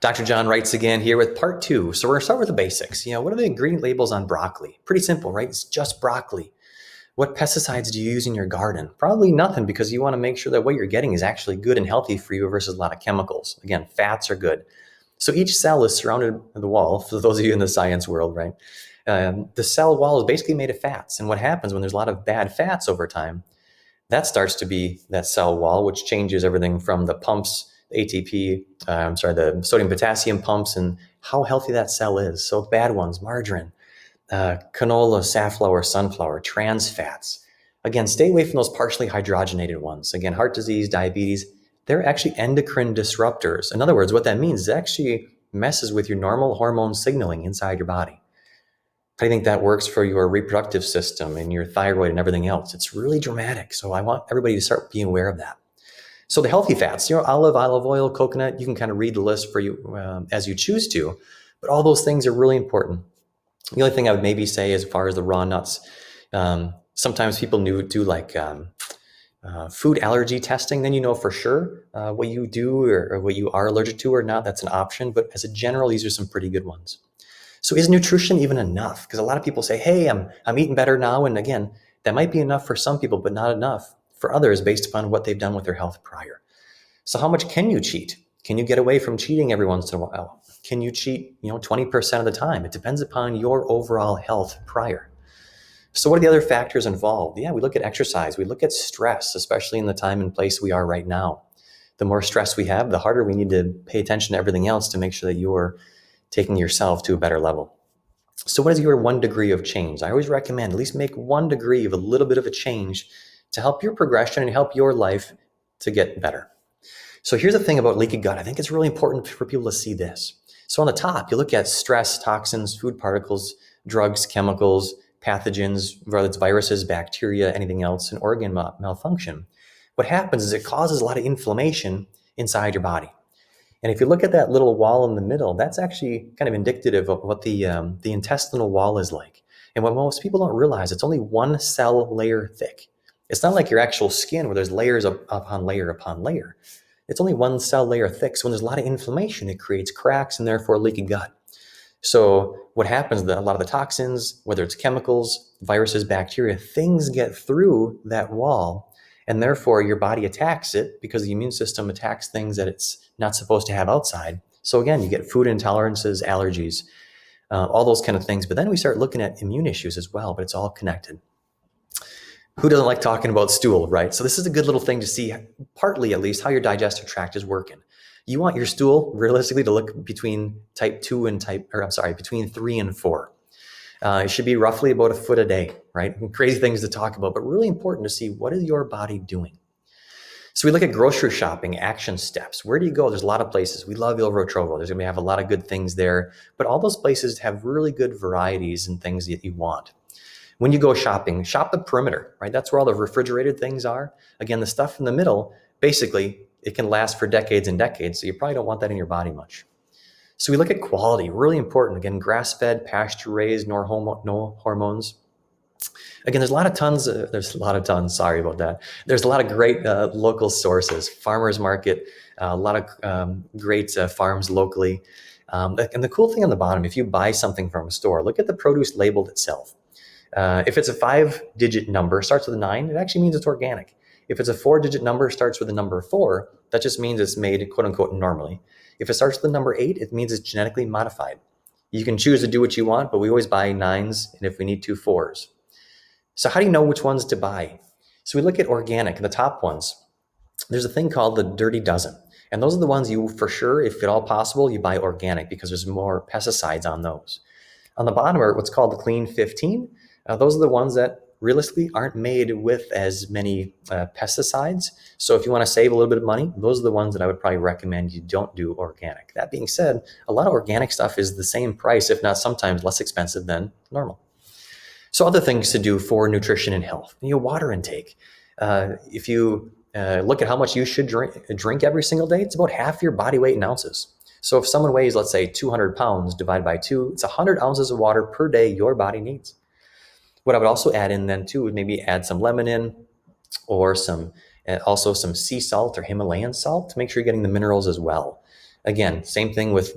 Dr. John writes again here with part 2. So we're going to start with the basics. What are the ingredient labels on broccoli? Pretty simple, right? It's just broccoli. What pesticides do you use in your garden? Probably nothing, because you want to make sure that what you're getting is actually good and healthy for you versus a lot of chemicals. Again, fats are good. So each cell is surrounded by the wall, for those of you in the science world, right? The cell wall is basically made of fats. And what happens when there's a lot of bad fats over time, that starts to be that cell wall, which changes everything from the pumps, the the sodium potassium pumps, and how healthy that cell is. So bad ones, margarine, canola, safflower, sunflower, trans fats. Again, stay away from those partially hydrogenated ones. Again, heart disease, diabetes, they're actually endocrine disruptors. In other words, what that means is it actually messes with your normal hormone signaling inside your body. I think that works for your reproductive system and your thyroid and everything else. It's really dramatic. So I want everybody to start being aware of that. So the healthy fats, olive oil, coconut, you can kind of read the list for you as you choose to, but all those things are really important. The only thing I would maybe say as far as the raw nuts, sometimes people do like food allergy testing, then you know for sure what you do or what you are allergic to or not. That's an option, but as a general, these are some pretty good ones. So is nutrition even enough? Because a lot of people say, hey, I'm eating better now. And again, that might be enough for some people, but not enough for others based upon what they've done with their health prior. So how much can you cheat? Can you get away from cheating every once in a while? Can you cheat, 20% of the time? It depends upon your overall health prior. So what are the other factors involved? Yeah, we look at exercise. We look at stress, especially in the time and place we are right now. The more stress we have, the harder we need to pay attention to everything else to make sure that you're taking yourself to a better level. So what is your 1 degree of change? I always recommend at least make 1 degree of a little bit of a change to help your progression and help your life to get better. So here's the thing about leaky gut. I think it's really important for people to see this. So on the top, you look at stress, toxins, food particles, drugs, chemicals, pathogens, whether it's viruses, bacteria, anything else, and organ malfunction. What happens is it causes a lot of inflammation inside your body. And if you look at that little wall in the middle, that's actually kind of indicative of what the intestinal wall is like. And what most people don't realize, it's only 1 cell layer thick. It's not like your actual skin where there's layers upon layer upon layer. It's only 1 cell layer thick. So when there's a lot of inflammation, it creates cracks and therefore leaky gut. So what happens is that a lot of the toxins, whether it's chemicals, viruses, bacteria, things get through that wall, and therefore your body attacks it because the immune system attacks things that it's not supposed to have outside. So again, you get food intolerances, allergies, all those kind of things. But then we start looking at immune issues as well, but it's all connected. Who doesn't like talking about stool, right? So this is a good little thing to see, partly at least, how your digestive tract is working. You want your stool realistically to look between type 2 and between 3 and 4. It should be roughly about a foot a day, right? Crazy things to talk about, but really important to see what is your body doing. So we look at grocery shopping, action steps. Where do you go? There's a lot of places. We love Il Rotrovo. There's going to have a lot of good things there, but all those places have really good varieties and things that you want. When you go shopping, shop the perimeter, right? That's where all the refrigerated things are. Again, the stuff in the middle, basically, it can last for decades and decades, so you probably don't want that in your body much. So we look at quality, really important. Again, grass-fed, pasture-raised, no hormones. Again, there's a lot of tons, sorry about that. There's a lot of great local sources, farmers market, a lot of great farms locally. And the cool thing on the bottom, if you buy something from a store, look at the produce labeled itself. If it's a 5-digit number, starts with a 9, it actually means it's organic. If it's a 4-digit number, starts with the number 4, that just means it's made, quote unquote, normally. If it starts with the number 8, it means it's genetically modified. You can choose to do what you want, but we always buy 9s, and if we need 2 4s. So how do you know which ones to buy? So we look at organic, the top ones. There's a thing called the Dirty Dozen. And those are the ones you, for sure, if at all possible, you buy organic because there's more pesticides on those. On the bottom are what's called the Clean 15. Those are the ones that realistically aren't made with as many pesticides. So if you want to save a little bit of money, those are the ones that I would probably recommend you don't do organic. That being said, a lot of organic stuff is the same price, if not sometimes less expensive than normal. So other things to do for nutrition and health, water intake. If you look at how much you should drink every single day, it's about half your body weight in ounces. So if someone weighs, let's say 200 pounds divided by 2, it's 100 ounces of water per day your body needs. What I would also add in then too would maybe add some lemon in, or also some sea salt or Himalayan salt to make sure you're getting the minerals as well. Again, same thing with